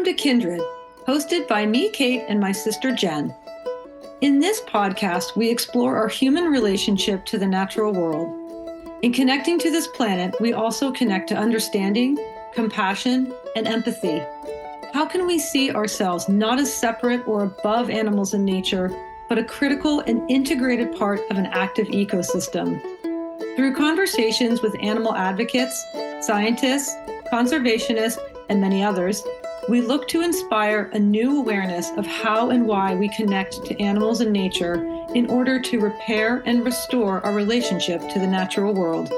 to Kindred, hosted by me, Kate, and my sister, Jen. In this podcast, we explore our human relationship to the natural world. In connecting to this planet, we also connect to understanding, compassion, and empathy. How can we see ourselves not as separate or above animals in nature, but a critical and integrated part of an active ecosystem? Through conversations with animal advocates, scientists, conservationists, and many others, we look to inspire a new awareness of how and why we connect to animals and nature in order to repair and restore our relationship to the natural world.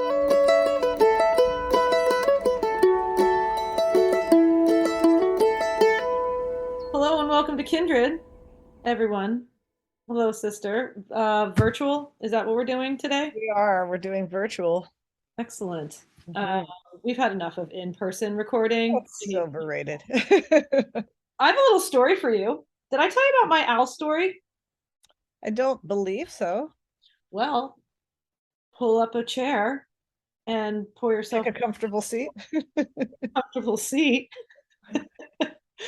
Hello and welcome to Kindred, everyone. Hello, sister. Virtual, is that what we're doing today? We're doing virtual. Excellent. We've had enough of in-person recording. It's overrated. I have a little story for you. Did I tell you about my owl story? I don't believe so. Well, pull up a chair and pour yourself a comfortable seat. Comfortable seat.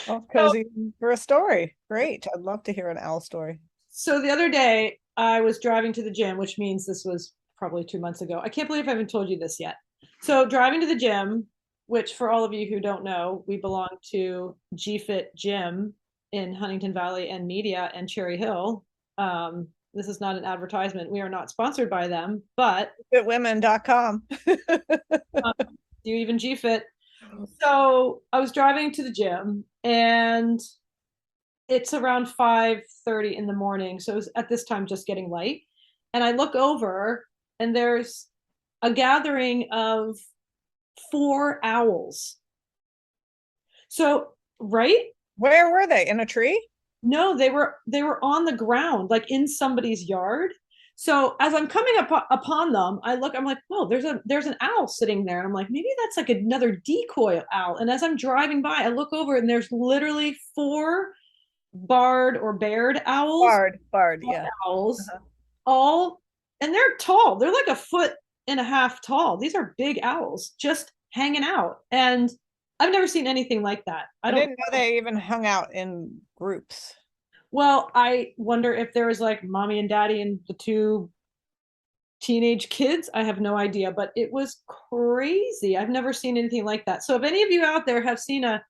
Well, cozy for a story. Great. I'd love to hear an owl story. So the other day I was driving to the gym, which means this was probably 2 months ago. I can't believe I haven't told you this yet. So driving to the gym, which for all of you who don't know, we belong to GFit Gym in Huntington Valley and Media and Cherry Hill. This is not an advertisement. We are not sponsored by them, but GFitWomen.com. Do you even GFit? So I was driving to the gym and it's around 5:30 in the morning. So it was at this time just getting light. And I look over and there's a gathering of 4 owls. So, right? Where were they? In a tree? No, they were on the ground, like in somebody's yard. So as I'm coming upon them, I'm like, whoa, there's an owl sitting there. And I'm like, maybe that's like another decoy owl. And as I'm driving by, I look over and there's literally 4 barred or bared owls. Barred, yeah. Owls, all, and they're tall. They're like 1.5 feet tall. These are big owls just hanging out. And I've never seen anything like that. I didn't know they even hung out in groups. Well, I wonder if there was like mommy and daddy and the 2 teenage kids. I have no idea, but it was crazy. I've never seen anything like that. So if any of you out there have seen a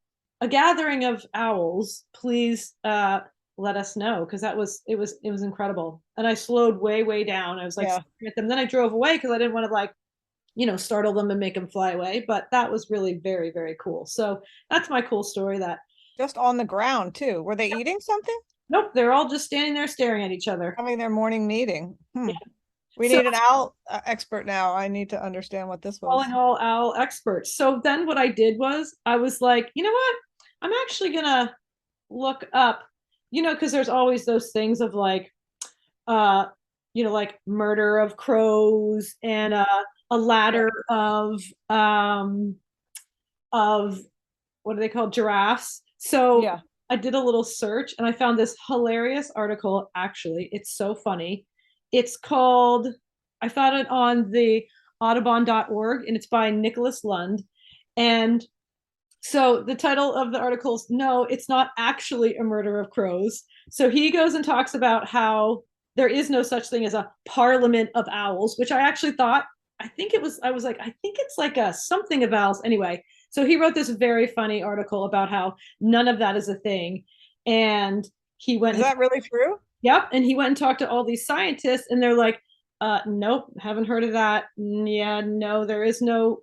gathering of owls, please let us know, because it was incredible. And I slowed way down. I was like staring at them. Then I drove away because I didn't want to like, startle them and make them fly away. But that was really very, very cool. So that's my cool story. That just on the ground too. Were they eating something? Nope, they're all just standing there staring at each other. Having their morning meeting. Yeah. We need an owl expert now. I need to understand what this was. Calling all owl experts. So then what I did was I was like, you know what? I'm actually gonna look up, because there's always those things of like, like murder of crows and a ladder of what are they called? Giraffes. So yeah. I did a little search and I found this hilarious article. Actually, it's so funny. It's called, I found it on the audubon.org and it's by Nicholas Lund. And so the title of the article is, No, It's Not Actually a Murder of Crows. So he goes and talks about how there is no such thing as a parliament of owls, which I actually thought, I think it's like a something of owls. Anyway, so he wrote this very funny article about how none of that is a thing. And he went. Is that really true? Yep. And he went and talked to all these scientists and they're like, nope, haven't heard of that. Yeah, no, there is no,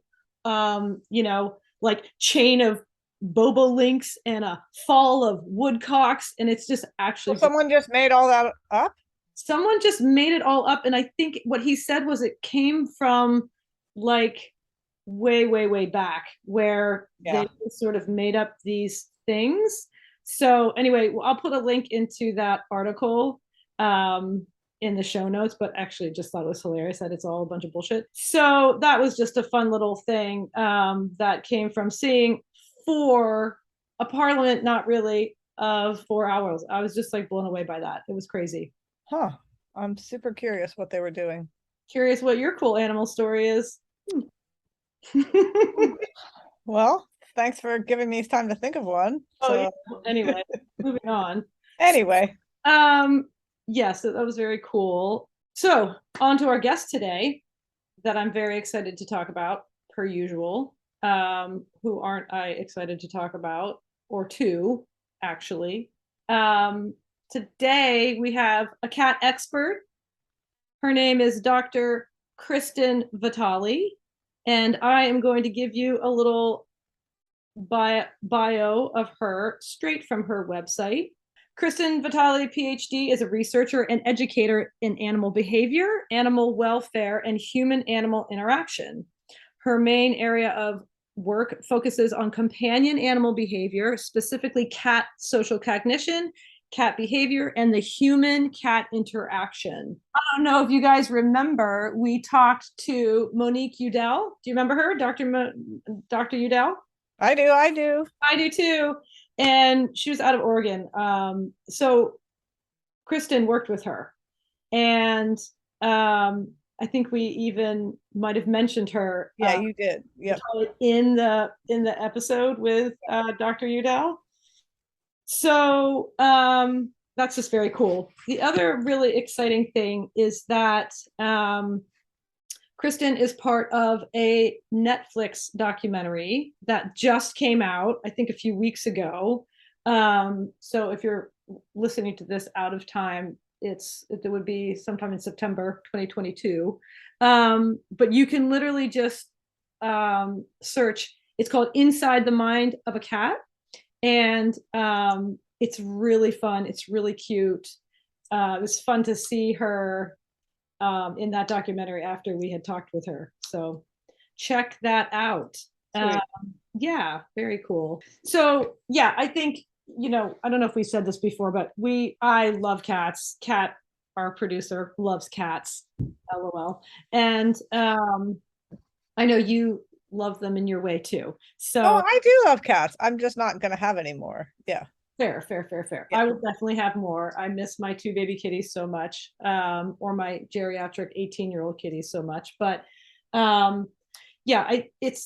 like chain of bobolinks and a fall of woodcocks. And it's just actually. So someone just made all that up? Someone just made it all up. And I think what he said was it came from like way back where they sort of made up these things. So anyway, I'll put a link into that article in the show notes, but actually just thought it was hilarious that it's all a bunch of bullshit. So that was just a fun little thing that came from seeing a parliament, not really, of 4 owls. I was just like blown away by that. It was crazy. Huh. I'm super curious what they were doing. Curious what your cool animal story is. Well, Thanks for giving me time to think of one. Oh, yeah. Anyway, moving on. Anyway. Yes, that was very cool. So on to our guest today that I'm very excited to talk about, per usual. Who aren't I excited to talk about, or two, actually. Today we have a cat expert. Her name is Dr. Kristyn Vitale, and I am going to give you a little bio of her straight from her website. Kristyn Vitale, PhD, is a researcher and educator in animal behavior, animal welfare, and human-animal interaction. Her main area of work focuses on companion animal behavior, specifically cat social cognition, cat behavior, and the human-cat interaction. I don't know if you guys remember, we talked to Monique Udell. Do you remember her, Dr. Udell? I do. I do too. And she was out of Oregon. So Kristyn worked with her. And I think we even might have mentioned her. Yeah, you did. Yeah. In the episode with Dr. Udell. So that's just very cool. The other really exciting thing is that Kristyn is part of a Netflix documentary that just came out, I think, a few weeks ago. So if you're listening to this out of time, it would be sometime in September 2022. But you can literally just search. It's called Inside the Mind of a Cat. And it's really fun. It's really cute. It was fun to see her in that documentary after we had talked with her. So check that out. Yeah, very cool. So yeah, I think, I don't know if we said this before, but I love cats. Kat, our producer, loves cats. LOL. And I know you love them in your way too. So I do love cats. I'm just not going to have any more. Yeah. Fair. Yeah. I will definitely have more. I miss my 2 baby kitties so much, or my geriatric 18-year-old kitties so much. But yeah, it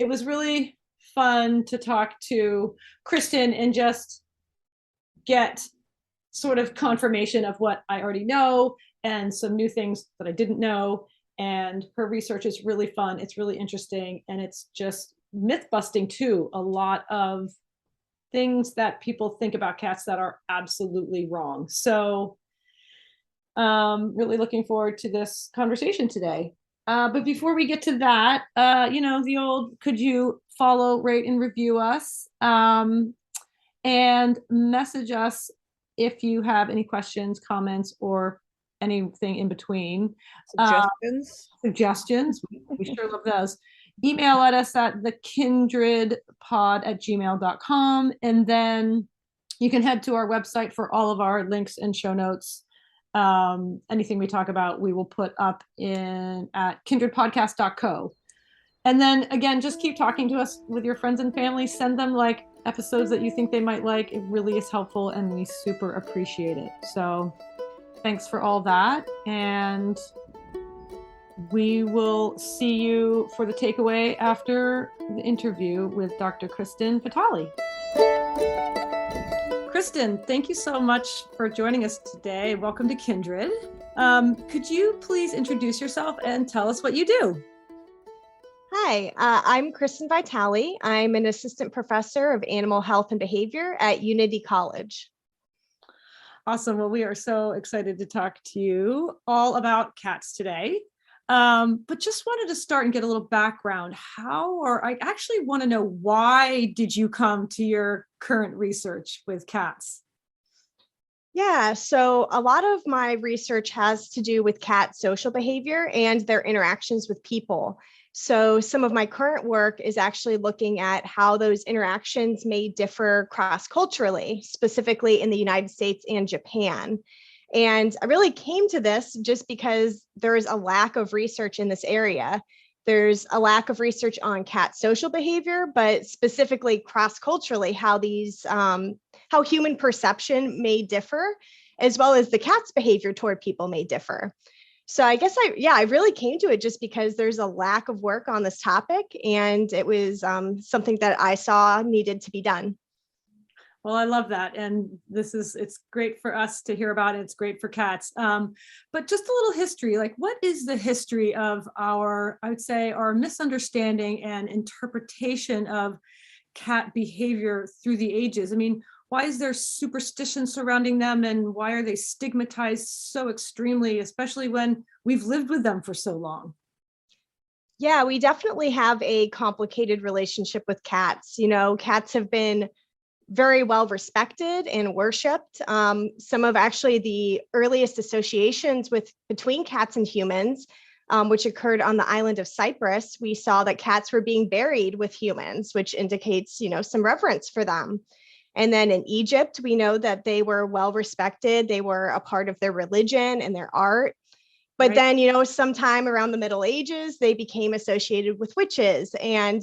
was really fun to talk to Kristyn and just get sort of confirmation of what I already know and some new things that I didn't know. And her research is really fun. It's really interesting, and it's just myth busting too. A lot of things that people think about cats that are absolutely wrong. So really looking forward to this conversation today. But before we get to that, the old, could you follow, rate, and review us, and message us if you have any questions, comments, or anything in between. Suggestions. We sure love those. Email at us at thekindredpod@gmail.com. And then you can head to our website for all of our links and show notes. Anything we talk about, we will put up at kindredpodcast.co. And then again, just keep talking to us with your friends and family. Send them like episodes that you think they might like. It really is helpful, and we super appreciate it. So thanks for all that. And we will see you for the takeaway after the interview with Dr. Kristyn Vitale. Kristyn, thank you so much for joining us today. Welcome to Kindred. Could you please introduce yourself and tell us what you do? Hi, I'm Kristyn Vitale. I'm an assistant professor of animal health and behavior at Unity College. Awesome. Well, we are so excited to talk to you all about cats today. But just wanted to start and get a little background. I actually want to know, why did you come to your current research with cats? Yeah, so a lot of my research has to do with cat social behavior and their interactions with people. So some of my current work is actually looking at how those interactions may differ cross-culturally, specifically in the United States and Japan. And I really came to this just because there is a lack of research in this area. There's a lack of research on cat social behavior, but specifically cross-culturally, how human perception may differ, as well as the cat's behavior toward people may differ. So I guess I really came to it just because there's a lack of work on this topic, and it was something that I saw needed to be done. Well, I love that. And it's great for us to hear about it. It's great for cats. But just a little history, like what is the history of I would say, our misunderstanding and interpretation of cat behavior through the ages? I mean, why is there superstition surrounding them, and why are they stigmatized so extremely, especially when we've lived with them for so long? Yeah, we definitely have a complicated relationship with cats. Cats have been very well respected and worshipped. Some of actually the earliest associations between cats and humans, which occurred on the island of Cyprus, we saw that cats were being buried with humans, which indicates, some reverence for them. And then in Egypt, we know that they were well respected. They were a part of their religion and their art. But Right. then, sometime around the Middle Ages, they became associated with witches and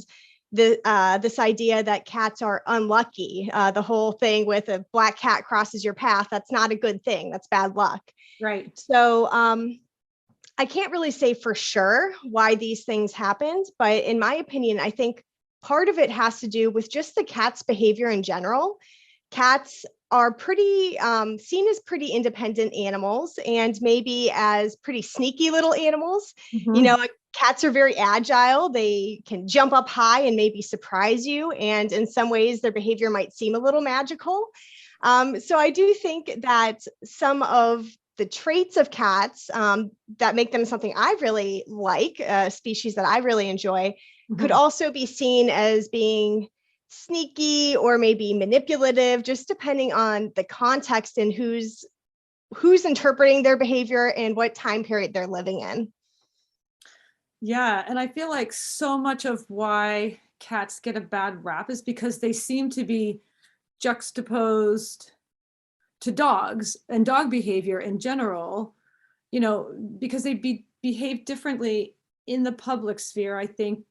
this idea that cats are unlucky. The whole thing with a black cat crosses your path, that's not a good thing. That's bad luck. Right. So I can't really say for sure why these things happened, but in my opinion, I think part of it has to do with just the cat's behavior in general. Cats are pretty seen as pretty independent animals, and maybe as pretty sneaky little animals. Mhm. Cats are very agile. They can jump up high and maybe surprise you. And in some ways, their behavior might seem a little magical. So I do think that some of the traits of cats that make them something I really like, a species that I really enjoy, could Mhm. also be seen as being sneaky or maybe manipulative, just depending on the context and who's interpreting their behavior and what time period they're living in. Yeah, and I feel like so much of why cats get a bad rap is because they seem to be juxtaposed to dogs and dog behavior in general, because behave differently in the public sphere. I think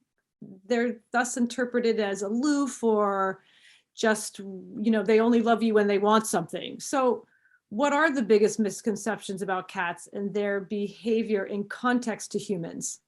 they're thus interpreted as aloof, or just, they only love you when they want something. So, what are the biggest misconceptions about cats and their behavior in context to humans?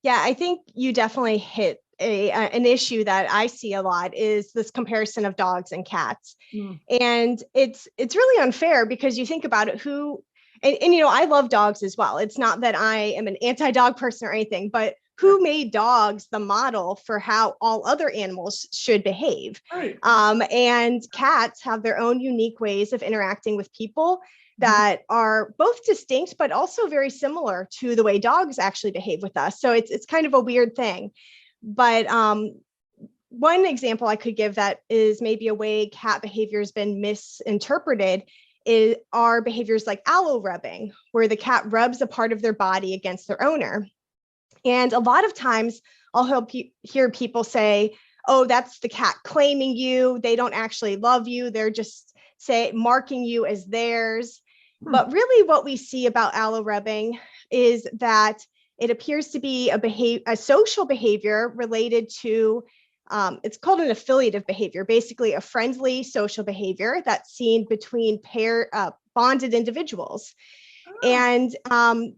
Yeah, I think you definitely hit an issue that I see a lot, is this comparison of dogs and cats. Mm. And it's really unfair, because you think about it, and I love dogs as well. It's not that I am an anti-dog person or anything, but who made dogs the model for how all other animals should behave? Right. And cats have their own unique ways of interacting with people Mhm. that are both distinct, but also very similar to the way dogs actually behave with us. So it's kind of a weird thing. But one example I could give that is maybe a way cat behavior has been misinterpreted are behaviors like aloe rubbing, where the cat rubs a part of their body against their owner. And a lot of times I'll hear people say, oh, that's the cat claiming you. They don't actually love you. They're just marking you as theirs. But really what we see about aloe rubbing is that it appears to be a social behavior related to, it's called an affiliative behavior, basically a friendly social behavior that's seen between bonded individuals. Oh. And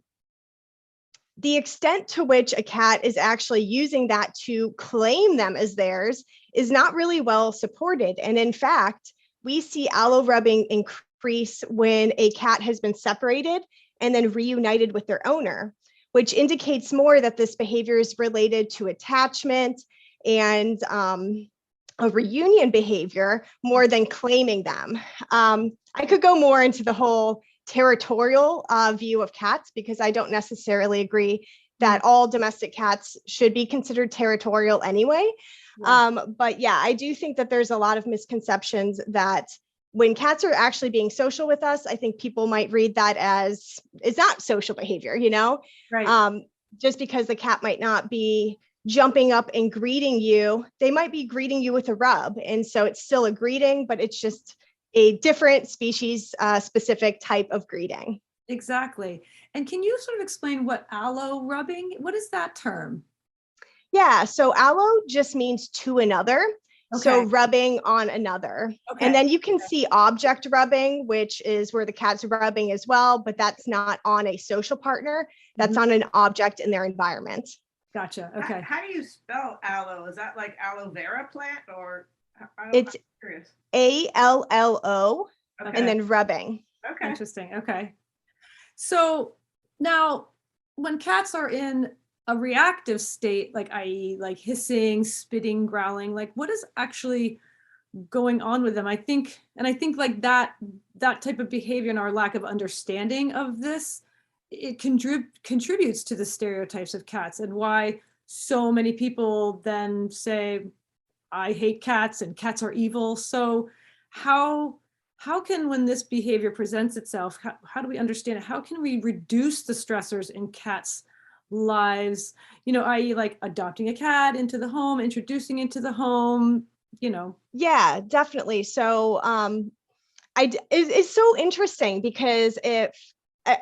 the extent to which a cat is actually using that to claim them as theirs is not really well supported. And in fact, we see aloe rubbing increase when a cat has been separated and then reunited with their owner, which indicates more that this behavior is related to attachment and a reunion behavior more than claiming them. I could go more into the whole territorial view of cats, because I don't necessarily agree that all domestic cats should be considered territorial anyway. Yeah. But yeah, I do think that there's a lot of misconceptions that when cats are actually being social with us, I think people might read that as it's not social behavior, Right. just because the cat might not be jumping up and greeting you, they might be greeting you with a rub. And so it's still a greeting, but it's just a different species specific type of greeting. Exactly. And can you sort of explain what aloe rubbing, what is that term? Yeah, so aloe just means to another. So rubbing on another. And then you can see object rubbing, which is where the cat's rubbing as well, but that's not on a social partner. That's on an object in their environment. Gotcha. Okay. How do you spell aloe? Is that like aloe vera plant or? It's ALLO and then rubbing. Okay. Interesting. Okay. So now when cats are in a reactive state, like i.e. like hissing, spitting, growling, like what is actually going on with them? I think like that type of behavior and our lack of understanding of this, it contributes to the stereotypes of cats and why so many people then say, I hate cats and cats are evil. So how can, when this behavior presents itself, how do we understand it? How can we reduce the stressors in cats' lives, i.e. like adopting a cat into the home, introducing into the home, Yeah, definitely. So it's so interesting because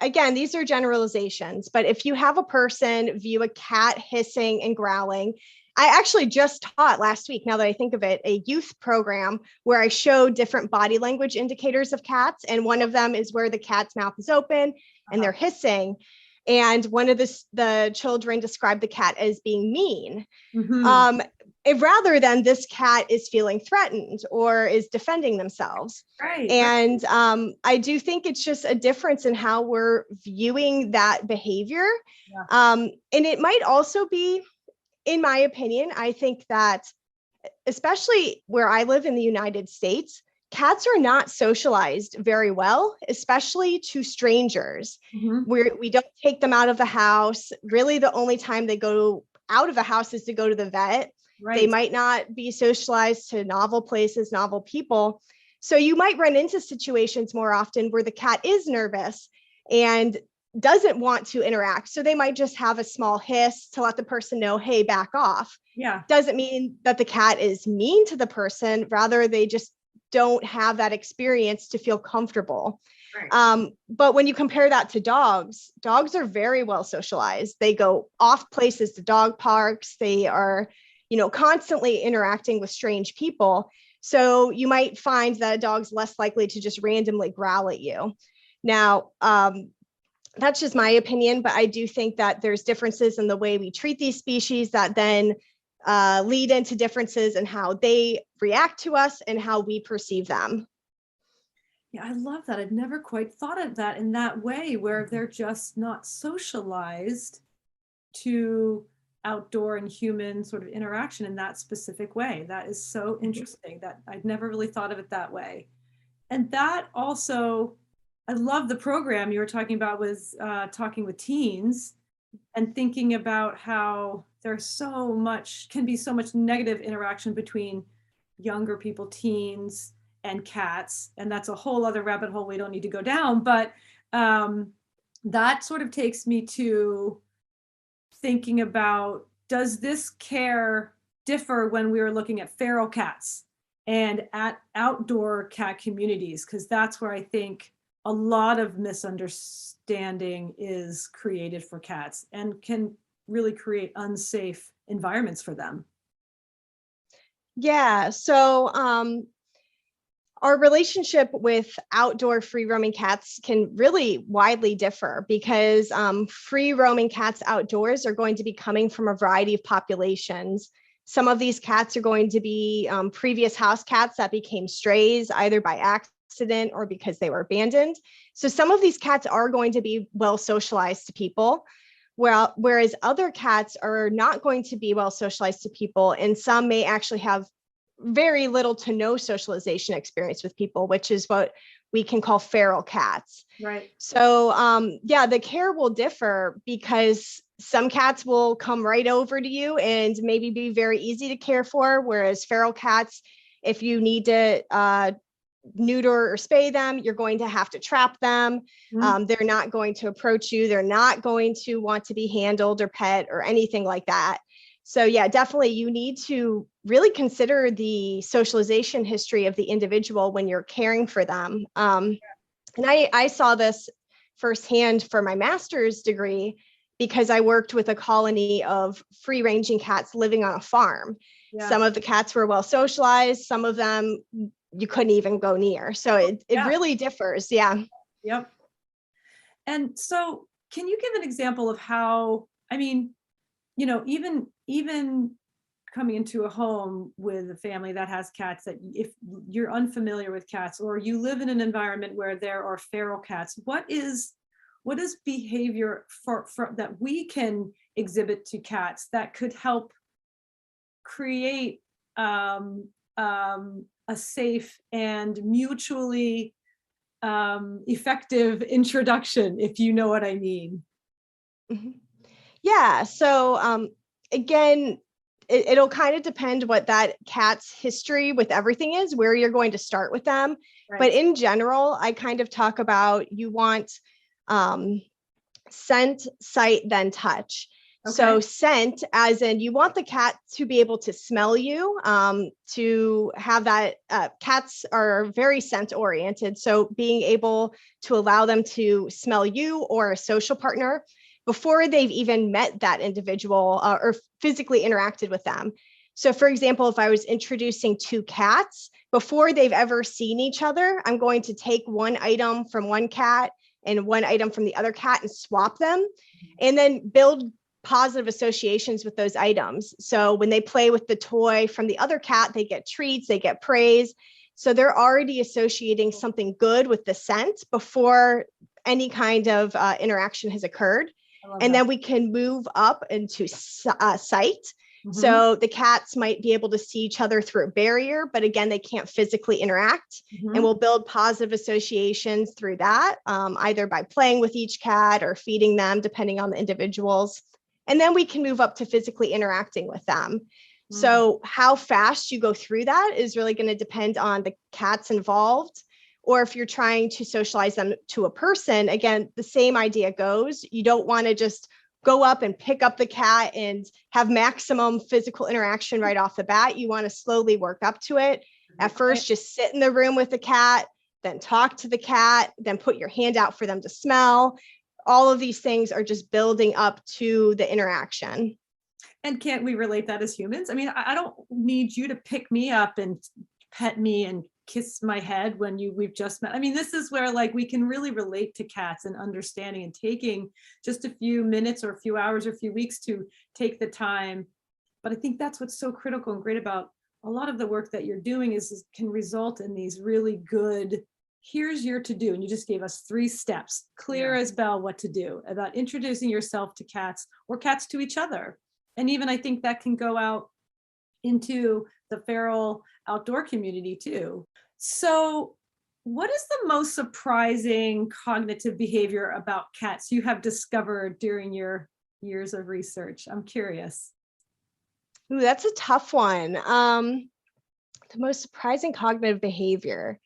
again, these are generalizations, but if you have a person view a cat hissing and growling, I actually just taught last week, now that I think of it, a youth program where I showed different body language indicators of cats. And one of them is where the cat's mouth is open and they're hissing. And one of the children described the cat as being mean. Rather than this cat is feeling threatened or is defending themselves. Right. And I do think it's just a difference in how we're viewing that behavior. Yeah. And it might also be, in my opinion, I think that especially where I live in the United States, cats are not socialized very well, especially to strangers. We don't take them out of the house. Really, the only time they go out of the house is to go to the vet. Right. They might not be socialized to novel places, novel people. So you might run into situations more often where the cat is nervous and doesn't want to interact. So they might just have a small hiss to let the person know, hey, back off. Yeah. Doesn't mean that the cat is mean to the person. Rather, they just don't have that experience to feel comfortable. Right. But when you compare that to dogs are very well socialized. They go off places to dog parks. They are, constantly interacting with strange people. So you might find that a dog's less likely to just randomly growl at you. Now, that's just my opinion, but I do think that there's differences in the way we treat these species that then lead into differences in how they react to us and how we perceive them. Yeah, I love that. I'd never quite thought of that in that way, where they're just not socialized to outdoor and human sort of interaction in that specific way. That is so interesting. That I'd never really thought of it that way. And that also, I love the program you were talking about was talking with teens and thinking about how there's can be so much negative interaction between younger people, teens, and cats. And that's a whole other rabbit hole we don't need to go down. But that sort of takes me to thinking about, does this care differ when we were looking at feral cats and at outdoor cat communities? Because that's where I think a lot of misunderstanding is created for cats and can really create unsafe environments for them. Yeah, so our relationship with outdoor free roaming cats can really widely differ because free roaming cats outdoors are going to be coming from a variety of populations. Some of these cats are going to be previous house cats that became strays either by accident or because they were abandoned. So some of these cats are going to be well socialized to people, whereas other cats are not going to be well socialized to people, and some may actually have very little to no socialization experience with people, which is what we can call feral cats. Right. So the care will differ because some cats will come right over to you and maybe be very easy to care for, whereas feral cats, if you need to neuter or spay them, you're going to have to trap them. They're not going to approach you. They're not going to want to be handled or pet or anything like that. So yeah, definitely you need to really consider the socialization history of the individual when you're caring for them. And I saw this firsthand for my master's degree because I worked with a colony of free ranging cats living on a farm. Yeah. Some of the cats were well socialized, some of them you couldn't even go near. So it really differs. Yeah. Yep. And so can you give an example of how, I mean, you know, even coming into a home with a family that has cats, that if you're unfamiliar with cats or you live in an environment where there are feral cats, what is behavior for that we can exhibit to cats that could help create a safe and mutually effective introduction, if you know what I mean? Mm-hmm. Yeah. So again, it'll kind of depend what that cat's history with everything is, where you're going to start with them. Right. But in general, I kind of talk about you want scent, sight, then touch. Okay. So scent, as in you want the cat to be able to smell you, to have that, cats are very scent oriented. So being able to allow them to smell you or a social partner before they've even met that individual or physically interacted with them. So for example, if I was introducing two cats, before they've ever seen each other, I'm going to take one item from one cat and one item from the other cat and swap them, and then build positive associations with those items. So when they play with the toy from the other cat, they get treats, they get praise. So they're already associating something good with the scent before any kind of interaction has occurred. And then we can move up into sight. Mm-hmm. So the cats might be able to see each other through a barrier, but again, they can't physically interact. Mm-hmm. And we'll build positive associations through that, either by playing with each cat or feeding them, depending on the individuals. And then we can move up to physically interacting with them. Mm-hmm. So how fast you go through that is really going to depend on the cats involved. Or if you're trying to socialize them to a person, again, the same idea goes. You don't want to just go up and pick up the cat and have maximum physical interaction right off the bat. You want to slowly work up to it. At first, just sit in the room with the cat, then talk to the cat, then put your hand out for them to smell. All of these things are just building up to the interaction. And can't we relate that as humans? I mean, I don't need you to pick me up and pet me and kiss my head when we've just met. I mean, this is where like we can really relate to cats and understanding and taking just a few minutes or a few hours or a few weeks to take the time. But I think that's what's so critical and great about a lot of the work that you're doing is can result in these really good, here's your to do. And you just gave us 3 steps, clear as bell what to do about introducing yourself to cats or cats to each other. And even I think that can go out into the feral outdoor community too. So what is the most surprising cognitive behavior about cats you have discovered during your years of research? I'm curious. Ooh, that's a tough one. The most surprising cognitive behavior.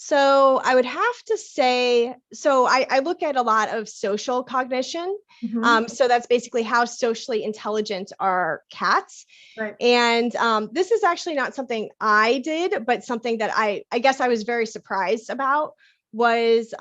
So I would have to say, so I look at a lot of social cognition. Mm-hmm. So that's basically how socially intelligent are cats. Right. And this is actually not something I did, but something that I guess I was very surprised about was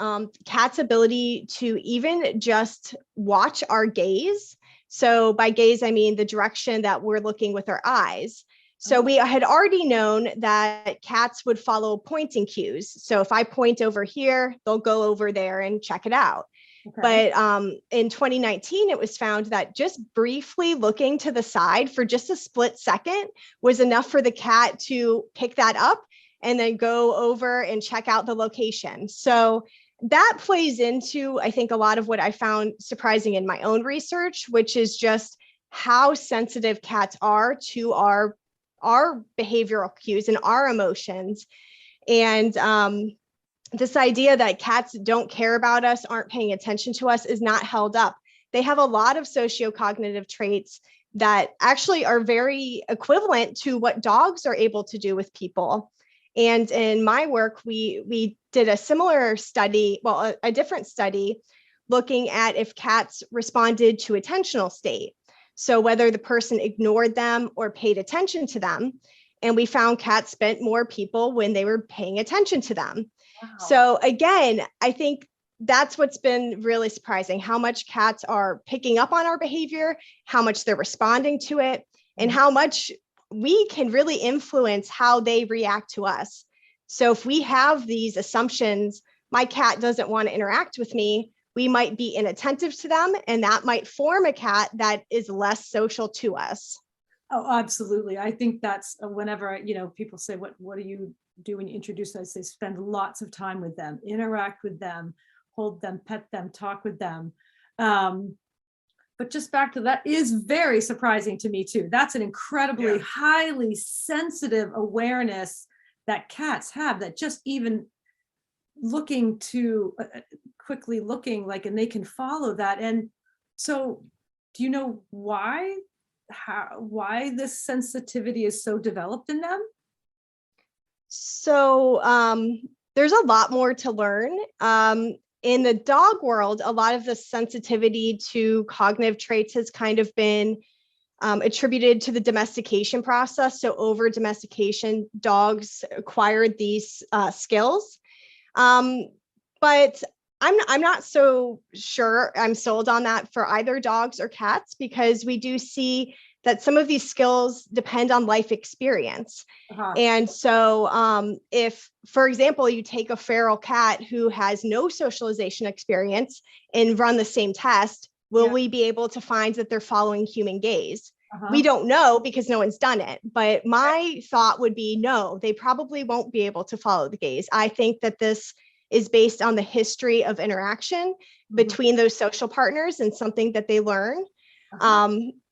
cats' ability to even just watch our gaze. So by gaze, I mean the direction that we're looking with our eyes. So we had already known that cats would follow pointing cues. So if I point over here, they'll go over there and check it out. Okay. But in 2019, it was found that just briefly looking to the side for just a split second was enough for the cat to pick that up and then go over and check out the location. So that plays into, I think, a lot of what I found surprising in my own research, which is just how sensitive cats are to our behavioral cues and our emotions. And this idea that cats don't care about us, aren't paying attention to us is not held up. They have a lot of sociocognitive traits that actually are very equivalent to what dogs are able to do with people. And in my work, we did a similar study, well, a different study looking at if cats responded to attentional state. So whether the person ignored them or paid attention to them. And we found cats spent more people when they were paying attention to them. Wow. So again, I think that's what's been really surprising, how much cats are picking up on our behavior, how much they're responding to it, and how much we can really influence how they react to us. So if we have these assumptions, my cat doesn't want to interact with me, we might be inattentive to them, and that might form a cat that is less social to us. Oh, absolutely. I think that's whenever, people say, what do you do when you introduce us? They spend lots of time with them, interact with them, hold them, pet them, talk with them. But just back to that is very surprising to me too. That's an incredibly highly sensitive awareness that cats have, that just even looking to quickly looking like, and they can follow that. And so do you know why this sensitivity is so developed in them? So there's a lot more to learn. In the dog world, a lot of the sensitivity to cognitive traits has kind of been attributed to the domestication process. So over domestication, dogs acquired these skills. But I'm not so sure I'm sold on that for either dogs or cats, because we do see that some of these skills depend on life experience. And so if, for example, you take a feral cat who has no socialization experience and run the same test, will we be able to find that they're following human gaze? We don't know because no one's done it. But my thought would be, no, they probably won't be able to follow the gaze. I think that this is based on the history of interaction between those social partners and something that they learn.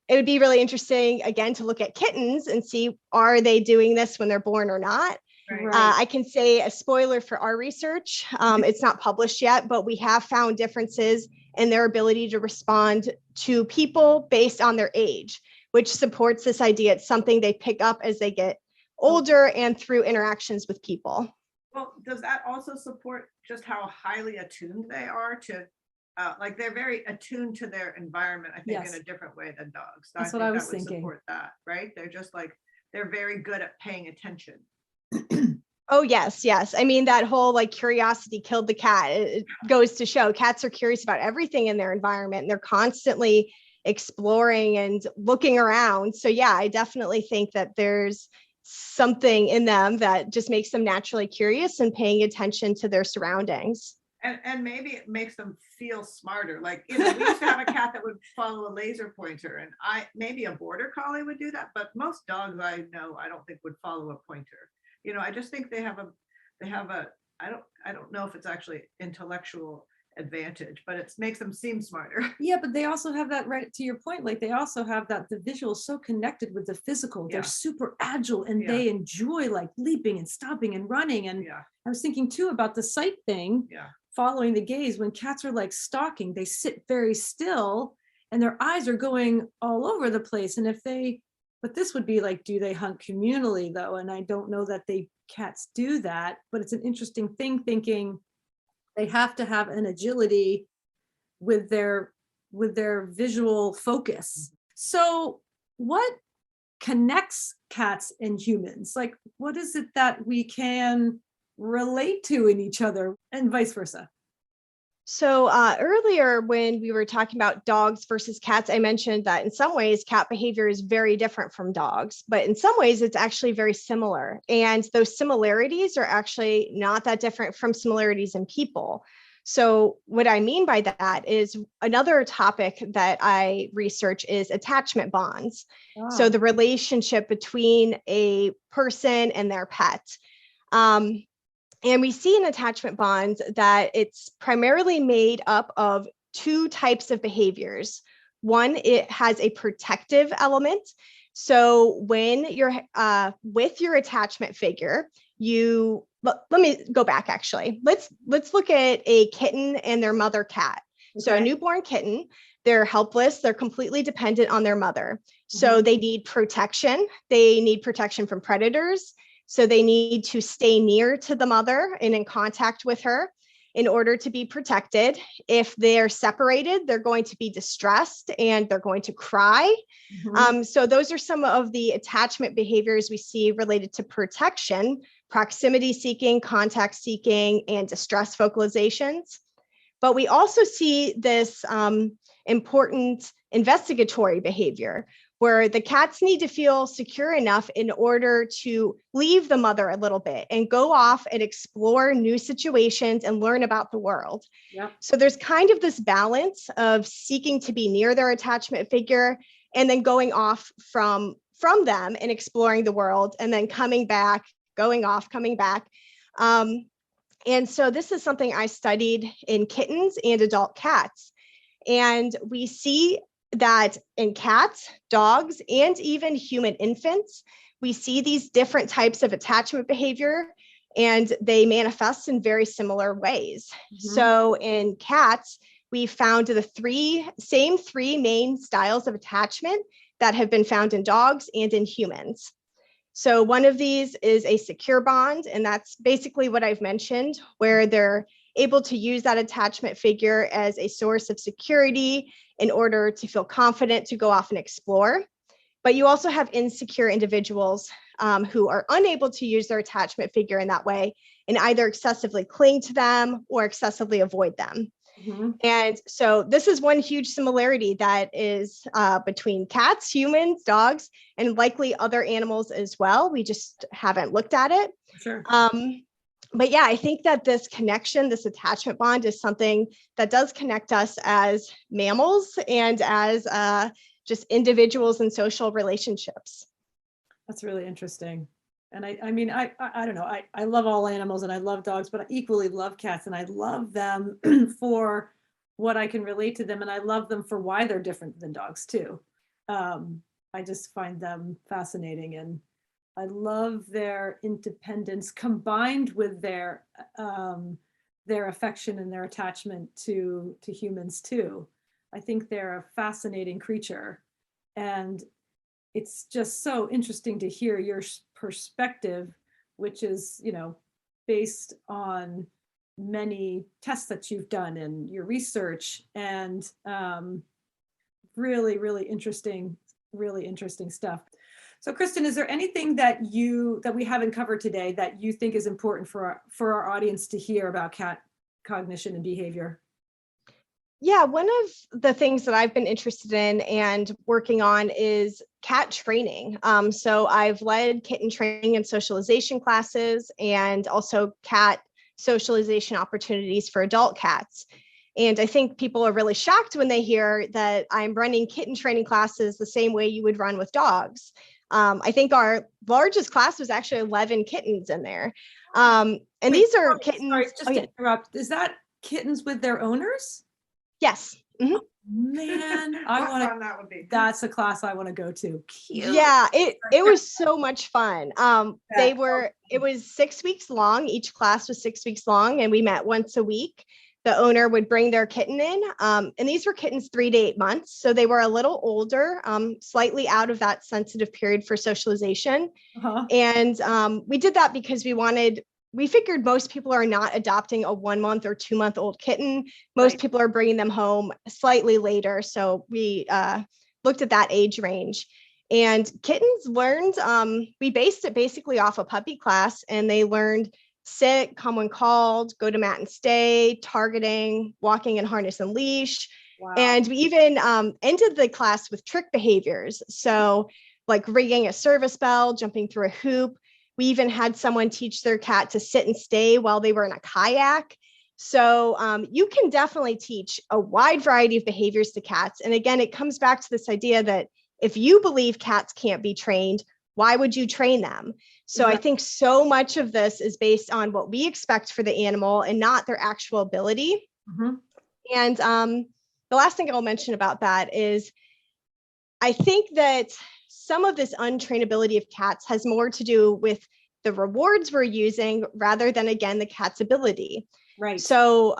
It would be really interesting, again, to look at kittens and see, are they doing this when they're born or not? Right. I can say a spoiler for our research. It's not published yet, but we have found differences in their ability to respond to people based on their age, which supports this idea. It's something they pick up as they get older and through interactions with people. Well, does that also support just how highly attuned they are to, like they're very attuned to their environment, I think, in a different way than dogs. So That's I what I think was that would thinking. support that, right? They're just like, they're very good at paying attention. Oh, yes, yes. I mean, that whole like curiosity killed the cat. It goes to show cats are curious about everything in their environment, and they're constantly exploring and looking around. So yeah, I definitely think that there's something in them that just makes them naturally curious and paying attention to their surroundings. And maybe it makes them feel smarter. Like, we used to have a cat that would follow a laser pointer, and maybe a border collie would do that, but most dogs I know, I don't think would follow a pointer. I just think they have a, I don't know if it's actually intellectual advantage, but it makes them seem smarter. Yeah, but they also have that, right to your point, like they also have that the visual is so connected with the physical. They're super agile, and they enjoy like leaping and stopping and running. And I was thinking too about the sight thing, following the gaze. When cats are like stalking, they sit very still and their eyes are going all over the place. And but this would be like, do they hunt communally though? And I don't know that cats do that, but it's an interesting thing thinking they have to have an agility with their visual focus. So what connects cats and humans? Like, what is it that we can relate to in each other, and vice versa? So earlier when we were talking about dogs versus cats, I mentioned that in some ways cat behavior is very different from dogs, but in some ways it's actually very similar. And those similarities are actually not that different from similarities in people. So what I mean by that is another topic that I research is attachment bonds. So the relationship between a person and their pet. And we see in attachment bonds that it's primarily made up of two types of behaviors. One, it has a protective element. So when you're with your attachment figure, let me go back actually. Let's look at a kitten and their mother cat. Okay. So a newborn kitten, they're helpless, they're completely dependent on their mother. So they need protection. They need protection from predators. So they need to stay near to the mother and in contact with her in order to be protected. If they're separated, they're going to be distressed and they're going to cry. So those are some of the attachment behaviors we see related to protection: proximity seeking, contact seeking, and distress vocalizations. But we also see this important investigatory behavior where the cats need to feel secure enough in order to leave the mother a little bit and go off and explore new situations and learn about the world. Yep. So there's kind of this balance of seeking to be near their attachment figure and then going off from them and exploring the world and then coming back, going off, coming back. And so this is something I studied in kittens and adult cats. And we see that in cats, dogs, and even human infants, we see these different types of attachment behavior, and they manifest in very similar ways. Mm-hmm. So in cats, we found the same three main styles of attachment that have been found in dogs and in humans. So one of these is a secure bond, and that's basically what I've mentioned, where they're able to use that attachment figure as a source of security in order to feel confident to go off and explore. But you also have insecure individuals who are unable to use their attachment figure in that way and either excessively cling to them or excessively avoid them. Mm-hmm. And so this is one huge similarity that is between cats, humans, dogs, and likely other animals as well. We just haven't looked at it. Sure. But yeah, I think that this connection, this attachment bond is something that does connect us as mammals and as just individuals in social relationships. That's really interesting. And I mean, I don't know, I love all animals and I love dogs, but I equally love cats, and I love them for what I can relate to them. And I love them for why they're different than dogs too. I just find them fascinating, and I love their independence combined with their affection and their attachment to humans too. I think they're a fascinating creature, and it's just so interesting to hear your perspective, which is, based on many tests that you've done and your research, and really, really interesting stuff. So Kristyn, is there anything that we haven't covered today that you think is important for our audience to hear about cat cognition and behavior? Yeah, one of the things that I've been interested in and working on is cat training. So I've led kitten training and socialization classes, and also cat socialization opportunities for adult cats. And I think people are really shocked when they hear that I'm running kitten training classes the same way you would run with dogs. I think our largest class was actually 11 kittens in there. And these are kittens. Sorry, just to interrupt. Is that kittens with their owners? Yes. Mm-hmm. Man, that's a class I want to go to. Cute. Yeah, it was so much fun. It was 6 weeks long. Each class was 6 weeks long, and we met once a week. The owner would bring their kitten in, and these were kittens 3 to 8 months. So they were a little older, slightly out of that sensitive period for socialization. Uh-huh. And we did that because we figured most people are not adopting a 1 month or 2 month old kitten. Most people are bringing them home slightly later. So we looked at that age range. And kittens learned, we based it basically off a puppy class, and they learned sit, come when called, go to mat and stay, targeting, walking in harness and leash. Wow. And we even ended the class with trick behaviors. So like ringing a service bell, jumping through a hoop. We even had someone teach their cat to sit and stay while they were in a kayak. So you can definitely teach a wide variety of behaviors to cats. And again, it comes back to this idea that if you believe cats can't be trained, why would you train them? So I think so much of this is based on what we expect for the animal and not their actual ability. Mm-hmm. And the last thing I'll mention about that is I think that some of this untrainability of cats has more to do with the rewards we're using rather than, again, the cat's ability. Right. So,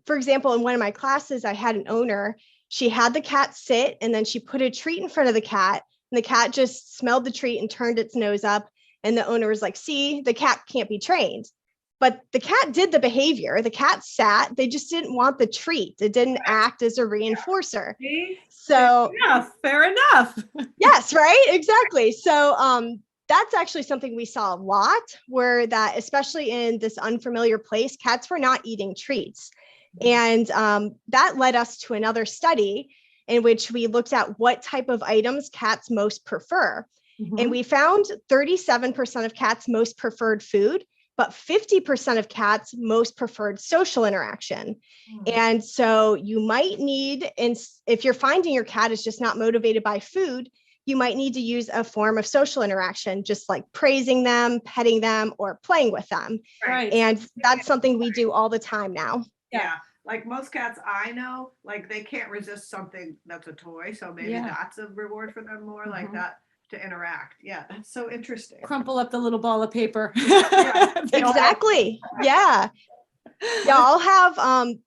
for example, in one of my classes, I had an owner. She had the cat sit, and then she put a treat in front of the cat, and the cat just smelled the treat and turned its nose up. And the owner was like, see, the cat can't be trained. But the cat did the behavior. The cat sat. They just didn't want the treat. It didn't act as a reinforcer. So yeah, fair enough. Yes, right? Exactly. So that's actually something we saw a lot, where that, especially in this unfamiliar place, cats were not eating treats. And that led us to another study in which we looked at what type of items cats most prefer. And we found 37% of cats most preferred food, but 50% of cats most preferred social interaction. And so you might need, and if you're finding your cat is just not motivated by food, you might need to use a form of social interaction, just like praising them, petting them, or playing with them. Right. And that's something we do all the time now. Yeah. Like most cats I know, like they can't resist something that's a toy. So maybe that's a reward for them more like that to interact. Yeah, that's so interesting. Crumple up the little ball of paper. Exactly. Yeah. Yeah, I'll have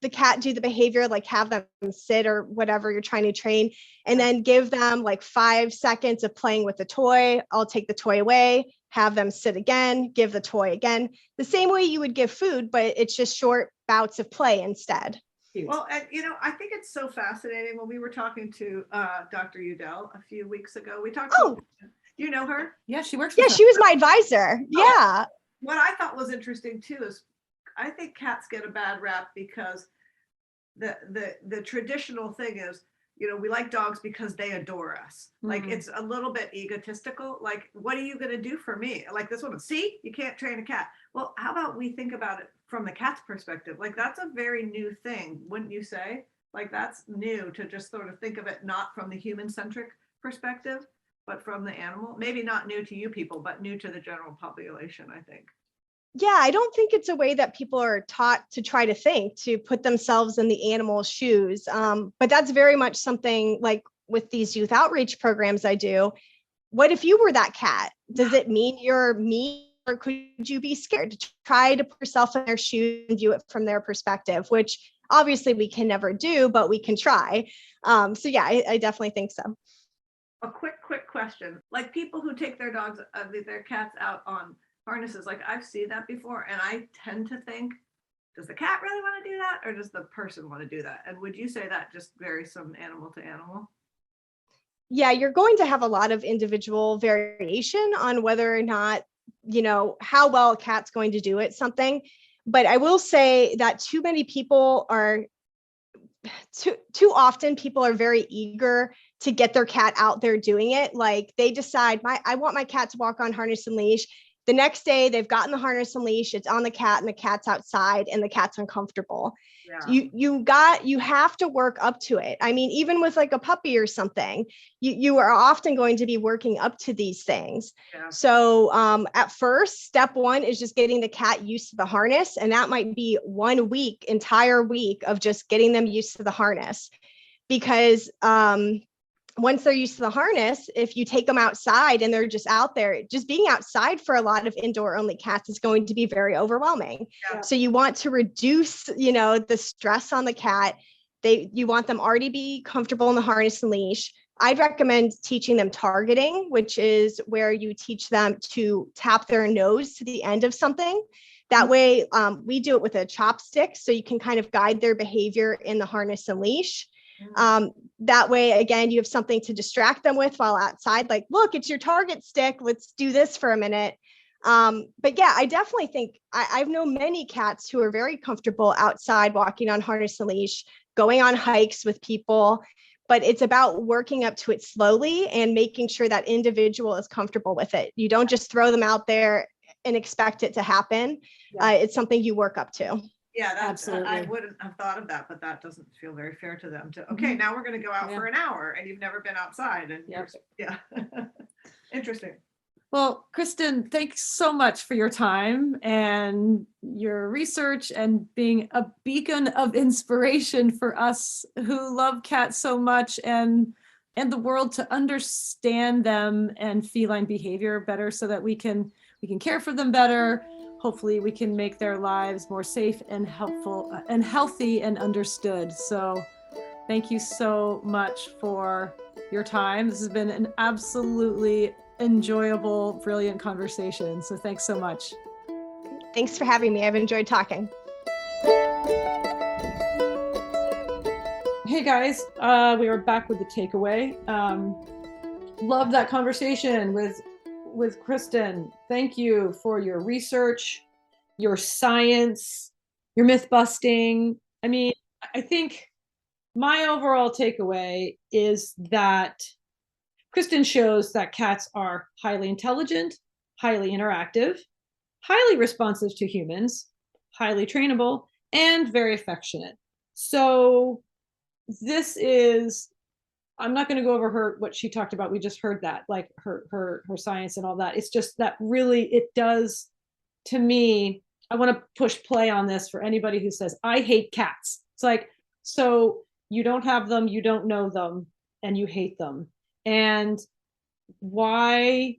the cat do the behavior, like have them sit or whatever you're trying to train, and then give them like 5 seconds of playing with the toy. I'll take the toy away, have them sit again, give the toy again, the same way you would give food, but it's just short bouts of play instead. Well, and I think it's so fascinating. When we were talking to Dr. Udell a few weeks ago, we talked. Oh, you know her? Yeah, she works. Yeah, she was my advisor. Yeah. What I thought was interesting too is I think cats get a bad rap because the traditional thing is, we like dogs because they adore us. Like it's a little bit egotistical. Like, what are you going to do for me? Like this woman, see, you can't train a cat. Well, how about we think about it from the cat's perspective? Like that's a very new thing, wouldn't you say? Like that's new to just sort of think of it not from the human-centric perspective, but from the animal. Maybe not new to you people, but new to the general population, I think. Yeah, I don't think it's a way that people are taught to try to think, to put themselves in the animal's shoes. But that's very much something like with these youth outreach programs I do. What if you were that cat? Does it mean you're mean, or could you be scared to try to put yourself in their shoes and view it from their perspective, which obviously we can never do, but we can try. So yeah, I definitely think so. A quick question. Like people who take their dogs, their cats out on harnesses, like I've seen that before, and I tend to think, does the cat really want to do that, or does the person want to do that? And would you say that just varies from animal to animal? Yeah, you're going to have a lot of individual variation on whether or not, how well a cat's going to do at something. But I will say that too often people are very eager to get their cat out there doing it. Like they decide, I want my cat to walk on harness and leash. The next day they've gotten the harness and leash, it's on the cat and the cat's outside and the cat's uncomfortable. Yeah. You have to work up to it. I mean, even with like a puppy or something, you are often going to be working up to these things. Yeah. So at first, step one is just getting the cat used to the harness. And that might be 1 week, entire week of just getting them used to the harness. Because once they're used to the harness, if you take them outside and they're just out there, just being outside for a lot of indoor only cats is going to be very overwhelming. Yeah. So you want to reduce, the stress on the cat. You want them already be comfortable in the harness and leash. I'd recommend teaching them targeting, which is where you teach them to tap their nose to the end of something. That way, we do it with a chopstick, so you can kind of guide their behavior in the harness and leash. That way, again, you have something to distract them with while outside, like, look, it's your target stick. Let's do this for a minute. But yeah, I definitely think I've known many cats who are very comfortable outside walking on harness and leash, going on hikes with people, but it's about working up to it slowly and making sure that individual is comfortable with it. You don't just throw them out there and expect it to happen. Yeah. It's something you work up to. Yeah, absolutely. I wouldn't have thought of that, but that doesn't feel very fair to them to, okay, now we're going to go out for an hour and you've never been outside. And yeah. Interesting. Well, Kristyn, thanks so much for your time and your research and being a beacon of inspiration for us who love cats so much and the world to understand them and feline behavior better so that we can care for them better. Hopefully we can make their lives more safe and helpful and healthy and understood. So thank you so much for your time. This has been an absolutely enjoyable, brilliant conversation. So thanks so much. Thanks for having me. I've enjoyed talking. Hey guys, we are back with the takeaway. Love that conversation with Kristyn. Thank you for your research, your science, your myth busting, I mean, I think my overall takeaway is that Kristyn shows that cats are highly intelligent, highly interactive, highly responsive to humans, highly trainable, and very affectionate. So this is, I'm not going to go over what she talked about. We just heard that, like her science and all that. It's just that really it does, to me, I want to push play on this for anybody who says, I hate cats. It's like, so you don't have them, you don't know them, and you hate them. And why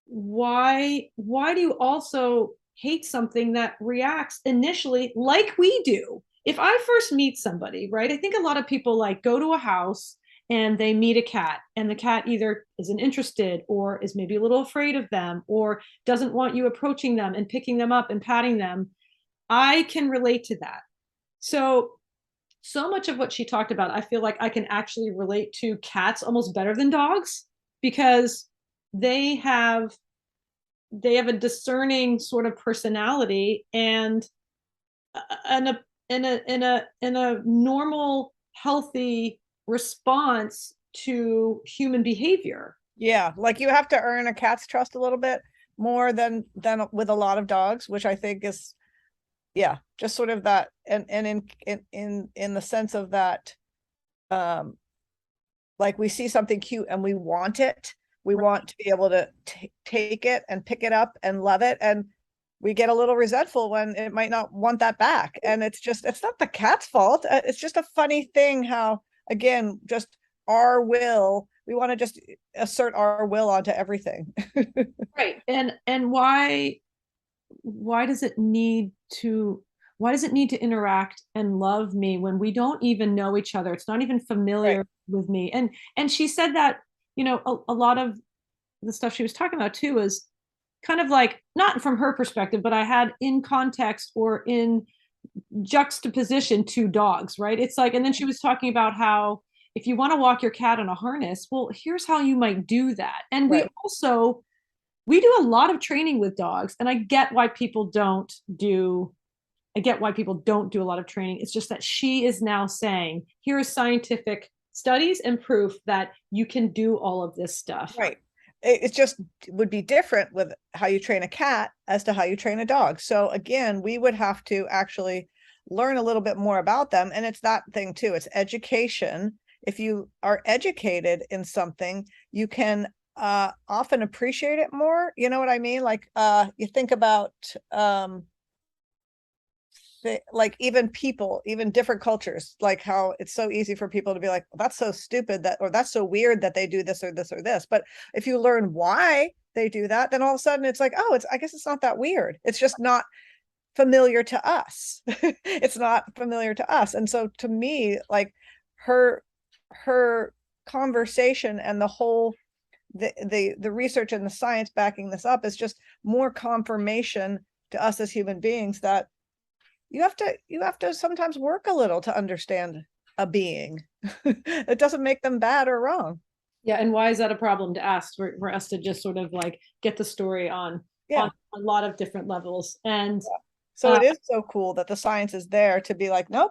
do you also hate something that reacts initially like we do? If I first meet somebody, right, I think a lot of people like go to a house and they meet a cat, and the cat either isn't interested or is maybe a little afraid of them or doesn't want you approaching them and picking them up and patting them. I can relate to that. So much of what she talked about, I feel like I can actually relate to cats almost better than dogs, because they have a discerning sort of personality and a normal healthy response to human behavior. Yeah, like you have to earn a cat's trust a little bit more than with a lot of dogs, which I think is, yeah, just sort of that, and in the sense of that, like we see something cute and we want it. We want to be able to take it and pick it up and love it, and we get a little resentful when it might not want that back. And it's not the cat's fault. It's just a funny thing how, again, just our will, we want to just assert our will onto everything. Right. And why does it need to interact and love me when we don't even know each other? It's not even familiar with me. And she said that, a lot of the stuff she was talking about too is kind of like, not from her perspective, but I had in context or in juxtaposition to dogs, right? It's like, and then she was talking about how if you want to walk your cat on a harness, well, here's how you might do that. And we do a lot of training with dogs, and I get why people don't do a lot of training. It's just that she is now saying, here is scientific studies and proof that you can do all of this stuff. Right. It just would be different with how you train a cat as to how you train a dog. So again, we would have to actually learn a little bit more about them. And it's that thing too. It's education. If you are educated in something, you can often appreciate it more. You know what I mean? Like you think about like even people, even different cultures, like how it's so easy for people to be like, well, that's so stupid that, or that's so weird that they do this or this or this. But if you learn why they do that, then all of a sudden it's like, oh, I guess it's not that weird. It's just not familiar to us. It's not familiar to us. And so to me, like her conversation and the whole the research and the science backing this up is just more confirmation to us as human beings that you have to sometimes work a little to understand a being. It doesn't make them bad or wrong. Yeah. And why is that a problem to ask for us to just sort of like get the story on a lot of different levels? And so it is so cool that the science is there to be like, nope,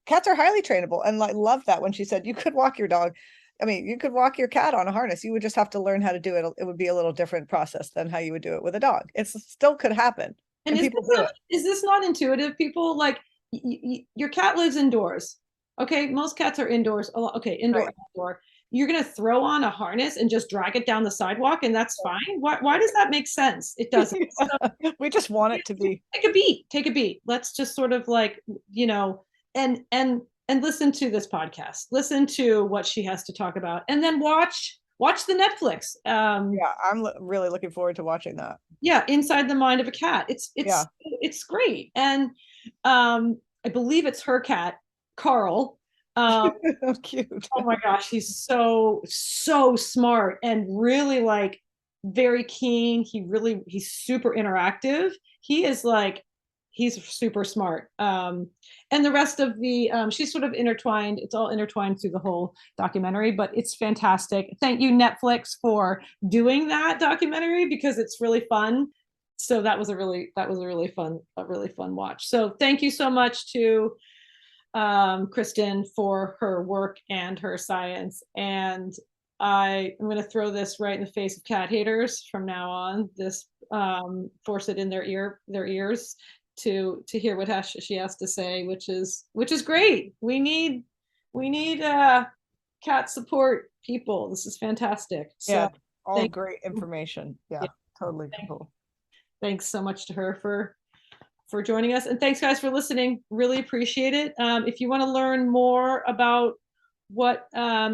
cats are highly trainable. And I love that when she said you could walk your dog. I mean, you could walk your cat on a harness. You would just have to learn how to do it. It would be a little different process than how you would do it with a dog. It still could happen. And people do it. Is this not intuitive? People like your cat lives indoors. Okay, most cats are indoors. Okay, indoor, outdoor. You're gonna throw on a harness and just drag it down the sidewalk, and that's fine. Why does that make sense? It doesn't. So, we just want it to be. Take a beat. Let's just sort of like, and listen to this podcast. Listen to what she has to talk about, and then watch the Netflix. Yeah, I'm really looking forward to watching that. Yeah, Inside the Mind of a Cat. It's great. And I believe it's her cat, Carl. Cute. Oh my gosh, he's so smart and really like very keen. He's super interactive. He's super smart. And the rest of the she's sort of intertwined. It's all intertwined through the whole documentary, but it's fantastic. Thank you, Netflix, for doing that documentary, because it's really fun. So that was a really fun watch. So thank you so much to Kristyn for her work and her science. And I am going to throw this right in the face of cat haters from now on. This force it in their ears to hear what she has to say, which is great. We need cat support people. This is fantastic. Yeah, So all great information. Yeah, totally cool. Thanks so much to her for joining us, and thanks guys for listening. Really appreciate it. If you want to learn more about what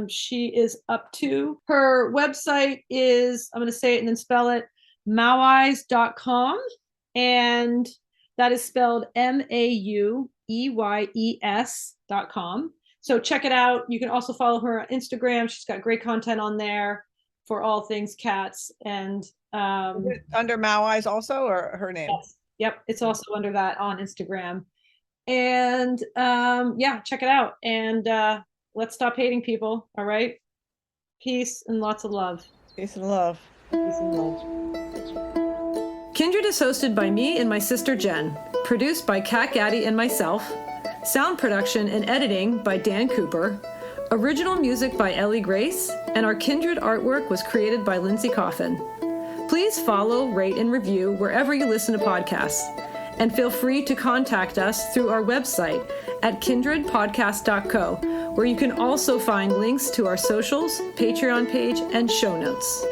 she is up to, her website is, I'm going to say it and then spell it, maueyes.com, and that is spelled MAUEYES.com. So check it out. You can also follow her on Instagram. She's got great content on there for all things cats. And under Maueyes also, or her name? Yes. Yep, it's also under that on Instagram. And yeah, check it out. And let's stop hating people. All right. Peace and lots of love. Peace and love. Peace and love. Kindred is hosted by me and my sister Jen. Produced by Kat Gaddy and myself. Sound production and editing by Dan Cooper. Original music by Ellie Grace. And our Kindred artwork was created by Lindsay Coffin. Please follow, rate, and review wherever you listen to podcasts. And feel free to contact us through our website at kindredpodcast.co, where you can also find links to our socials, Patreon page, and show notes.